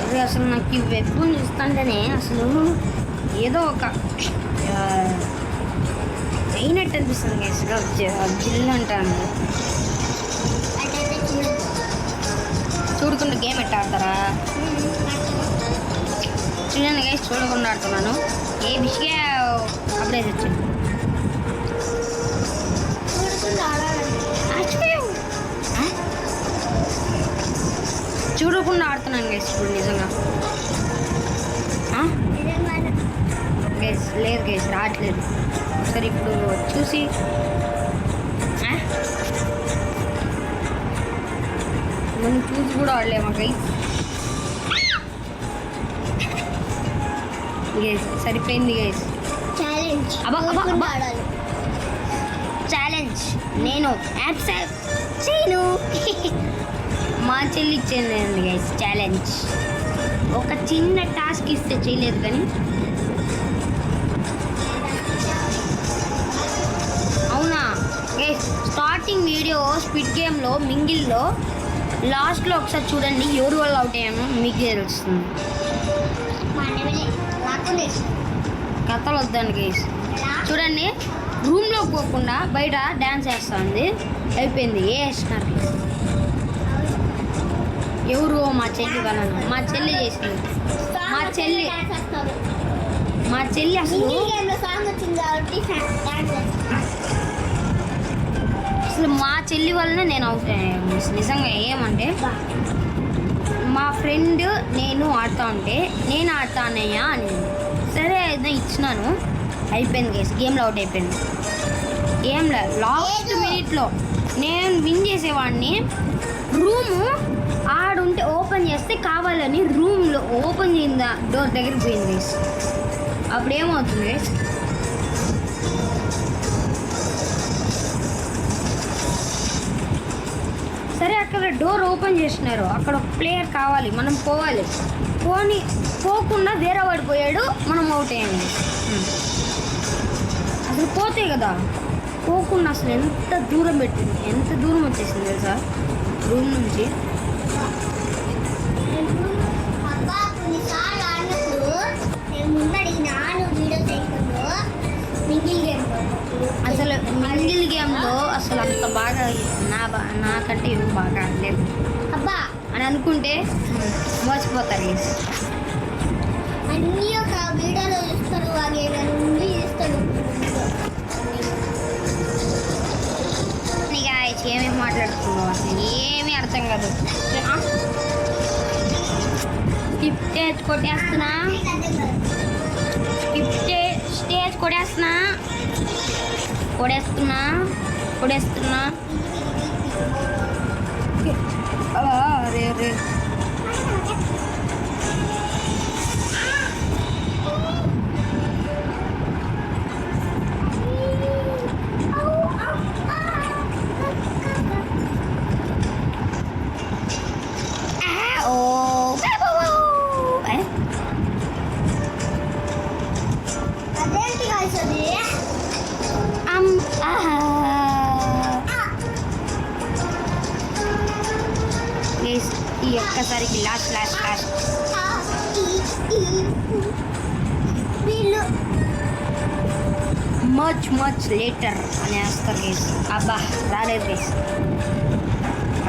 అదే అసలు నాకు ఈ వెబ్బుని చూస్తుంటేనే అసలు ఏదో ఒక అయినట్టు అనిపిస్తుంది గైస్. జిల్లు అంటాను. చూడకుండా గేమ్ ఎట్ట ఆడతారా? చూడండి గైస్, చూడకుండా ఆడుతున్నాను. ఏ విషయ అప్డేట్ వచ్చింది. చూడకుండా ఆడుతున్నాను గైస్ ఇప్పుడు నిజంగా. గైస్ లేదు గైస్, రావట్లేదు. సరే ఇప్పుడు చూసి మనం చూసి కూడా ఆడలేమా గైస్? గైస్ సరిపోయింది గైస్. ఛాలెంజ్ నేను యాక్సెప్ట్ చేయను. మా చెల్లి ఇచ్చేది గైస్ ఛాలెంజ్. ఒక చిన్న టాస్క్ ఇస్తే చేయలేదు కానీ. అవునా గైస్, స్టార్టింగ్ వీడియో స్పిడ్ గేమ్లో మింగిల్లో లాస్ట్లో ఒకసారి చూడండి, ఎవరి వల్ల అవుట్ అయ్యాను మీకు తెలుస్తుంది. కథలు వద్దాను గైస్. చూడండి, రూమ్లో పోకుండా బయట డ్యాన్స్ వేస్తుంది. అయిపోయింది. వేస్తున్నారు ఎవరు? మా చెల్లి వాళ్ళను. మా చెల్లి చేసింది. మా చెల్లి అసలు మా చెల్లి వలన నేను అవుట్ అయ్యాను నిజంగా. ఏమంటే మా ఫ్రెండ్ నేను ఆడుతా ఉంటే నేను ఆడతానయ్యా అని, సరే ఏదో ఇచ్చినాను. అయిపోయింది గైస్, గేమ్లో అవుట్ అయిపోయింది. గేమ్లో లాస్ట్ మినిట్లో నేను విన్ చేసేవాడిని. రూము ఆడుంటే ఓపెన్ చేస్తే కావాలని రూమ్లో ఓపెన్ చేయిందా డోర్ దగ్గరికి పోయింది గైస్. అప్పుడు ఏమవుతుంది గైస్, సరే అక్కడ డోర్ ఓపెన్ చేసినారు, అక్కడ ఒక ప్లేయర్ కావాలి, మనం పోవాలి. పోకుండా వేరే వాడు పోయాడు, మనం అవుట్ అయ్యింది. అసలు పోతే కదా, పోకుండా అసలు ఎంత దూరం పెట్టింది, ఎంత దూరం వచ్చేసింది తెలుసా రూమ్ నుంచి. అబ్బా కొన్నిసార్లు ఆడినప్పుడు నేను ముందడి నాను వీడియో చేయడంలో మింగిల్ గేమ్ అసలు మింగిల్ గేమ్లో అసలు అంత బాగా నాకంటే ఏం బాగా ఆడలేదు అబ్బా అని అనుకుంటే మోసపోతారు గైస్. అన్నీ ఒక వీడియోలో చూస్తారు, అది నుండి చూస్తాడు. గాయస్ ఏమేమి మాట్లాడుతున్నావు అసలు ఏమీ అర్థం కాదు. Stage కొట్టేస్తున్నా, stage కొట్టేస్తున్నా, కొడేస్తున్నా కొడేస్తున్నా. రే రే అదేంటి guys అది? ప్లీజ్ ఈ ఒక్కసారికి లాస్ట్ లాస్ట్ లాస్ట్. వీళ్ళు మచ్ లేటర్ అని వేస్తారు గైస్. అబ్బా రాలేదు గైస్,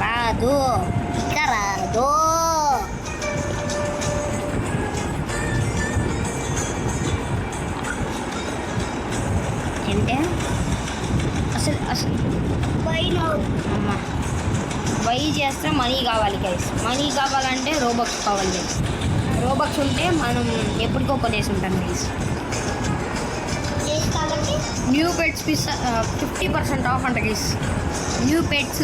రాదు ఇక రాదు. ఏంటే అసలు అమ్మ వై చేస్తే మనీ కావాలి గైస్. మనీ కావాలంటే రోబక్స్ కావాలి గైస్. రోబక్స్ ఉంటే మనం ఎప్పటికో కొనేసి ఉంటాం గైస్. కాబట్టి న్యూ పెట్స్ 50% ఆఫ్ అంట గైస్. New pets.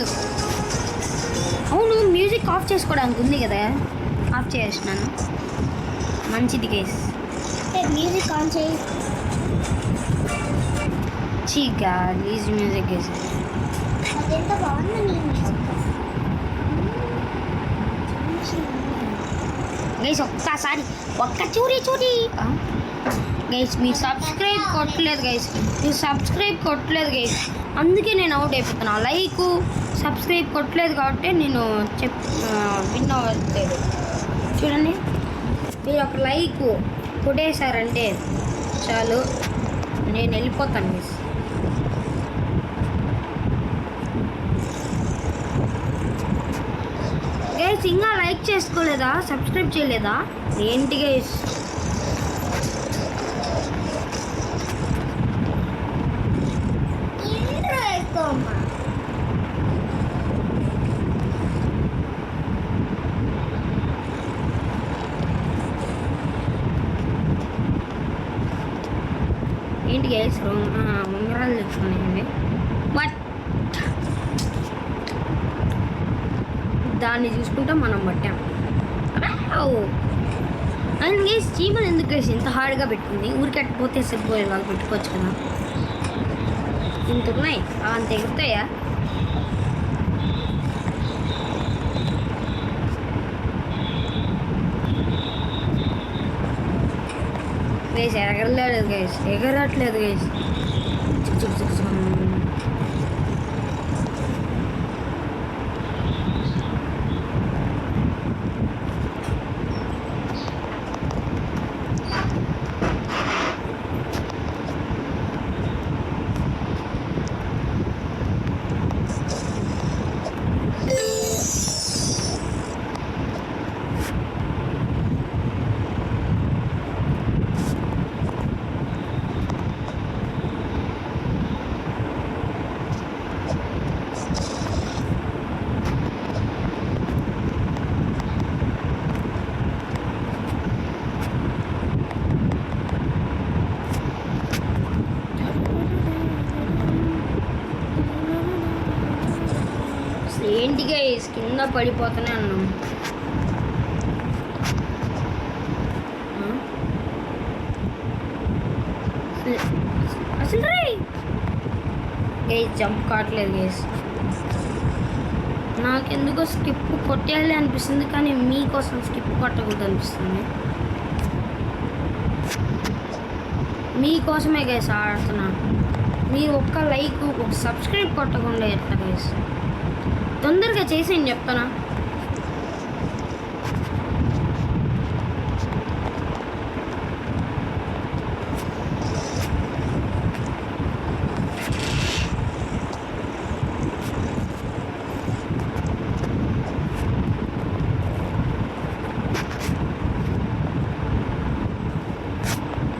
అవును మ్యూజిక్ ఆఫ్ చేసుకోవడానికి ఉంది కదా, ఆఫ్ చేసినాను. మంచిది గైస్. మ్యూజిక్ ఆన్ చేయి. చీగా ఈజీ మ్యూజిక్ గైస్. అదెంత బాగుంది నీ మ్యూజిక్. గైస్ ఒక్కసారి ఒక్క చూరి గైస్, మీరు సబ్స్క్రైబ్ కొట్టలేదు గైస్, అందుకే నేను అవుట్ అయిపోతున్నా. లైక్ సబ్స్క్రైబ్ కొట్టలేదు కాబట్టి నేను విన్ అవ్వలేదు. చూడండి, మీరు ఒక లైక్ కొట్టేశారంటే చాలు, నేను వెళ్ళిపోతాను గైస్. గైస్ ఇంకా లైక్ చేసుకోలేదా, సబ్స్క్రైబ్ చేయలేదా ఏంటి గైస్? ఇంట్రో ఎక్కువ ఏంటి గైస్, ఉంగరాలు తెచ్చుకున్నాయండి. బట్ దాన్ని చూసుకుంటే మనం పట్టాం. అండ్ గైస్ చీమలు ఎందుకు గైస్ ఇంత హార్డ్గా పెట్టింది? ఊరికి అట్టిపోతే సరిపోయే వాళ్ళు పెట్టుకోవచ్చు కదా. ఇంత ఉన్నాయి, అంత ఎగురుతాయా? గైస్ ఎగరట్లేదు గైస్. గైస్ కింద పడిపోతూనే ఉన్నాం. అసలు గైస్ జంప్ కావట్లేదు గైస్. నాకెందుకో స్కిప్ కొట్టేయాలి అనిపిస్తుంది, కానీ మీకోసం స్కిప్ కొట్టకూడదు అనిపిస్తుంది. మీకోసమే గైస్ ఆడుతున్నా. మీరు ఒక్క లైక్ ఒక సబ్స్క్రైబ్ కొట్టకుండా ఎట్లా గైస్? తొందరగా చేసేయండి చెప్తానా.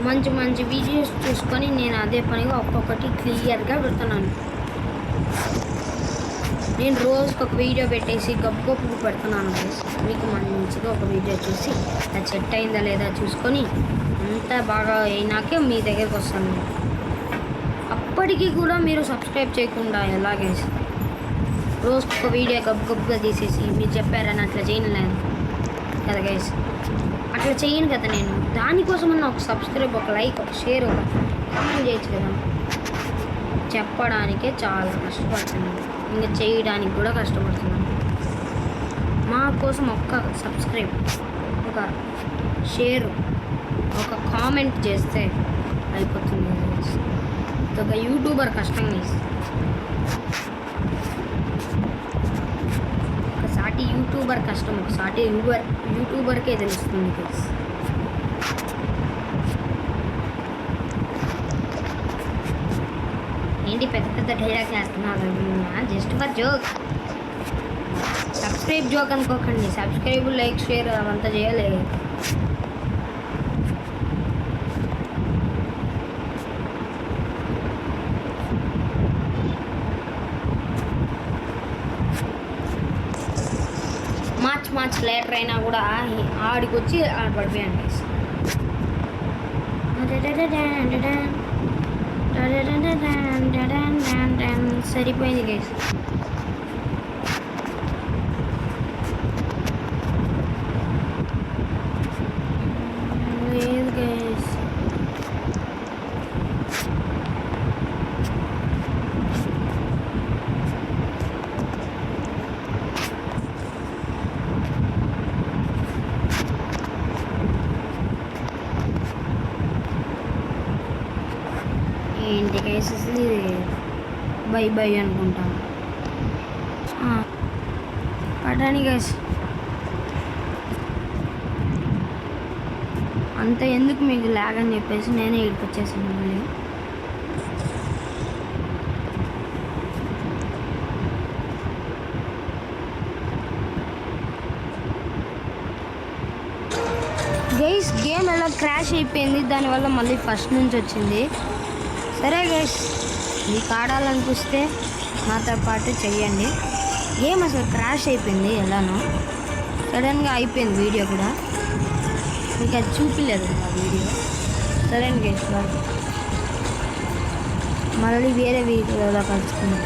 మంచి మంచి వీడియోస్ చూసుకొని నేను అదే పనిగా ఒక్కొక్కటి క్లియర్గా పెడుతున్నాను. నేను రోజుకి ఒక వీడియో పెట్టేసి గొప్ప పెడుతున్నాను గైస్. మీకు మంచిగా ఒక వీడియో చూసి అది సెట్ అయిందా లేదా చూసుకొని అంతా బాగా అయినాకే మీ దగ్గరికి వస్తాను. అప్పటికి కూడా మీరు సబ్స్క్రైబ్ చేయకుండా ఎలా గైస్? రోజుకి ఒక వీడియో గొప్పగా తీసేసి మీరు చెప్పారని అట్లా చేయలేదు కదా గైస్. అట్లా చేయను కదా నేను. దానికోసమన్నా ఒక సబ్స్క్రైబ్, ఒక లైక్, ఒక షేర్, ఒక కామెంట్ చేయొచ్చు కదా. చెప్పడానికే చాలా కష్టపడుతున్నాను, ఇంకా చేయడానికి కూడా కష్టపడుతున్నాను. మా కోసం ఒక్క సబ్స్క్రైబ్, ఒక షేర్, ఒక కామెంట్ చేస్తే అయిపోతుంది. ఒక యూట్యూబర్ కష్టం గైస్. ఒకసారి యూట్యూబర్ కష్టం ఒకసారి యూట్యూబర్కే తెలుస్తుంది గైస్. ఏంటి పెద్ద పెద్ద డైలాగ్ చేస్తున్నారు? Just for joke. Subscribe joke అనుకోకండి. సబ్స్క్రైబ్, లైక్, షేర్ అవంతా చేయాలి. మార్చ్ లేటర్ అయినా కూడా ఆడికి వచ్చి ఆడ పడిపోయాను గైస్. సరిపోయింది గైస్. లేదు గైస్. ఏంటి గైస్ అసలు ఇది బై అనుకుంటాను. పడాని గైస్. అంత ఎందుకు మీకు లాగ్ అని చెప్పేసి నేనే ఇక్కడికి వచ్చేసాను మళ్ళీ. గైస్ గేమ్ ఎలా క్రాష్ అయిపోయింది, దానివల్ల మళ్ళీ ఫస్ట్ నుంచి వచ్చింది. సరే గైస్, మీకు ఆడాలనిపిస్తే నాతో పాటు చెయ్యండి. గేమ్ అసలు క్రాష్ అయిపోయింది ఎలానో, సడన్గా అయిపోయింది వీడియో కూడా. మీకు అది చూపించలేదు ఆ వీడియో. సరే గైస్, మళ్ళీ వేరే వీడియోలో కలుసుకుందాం.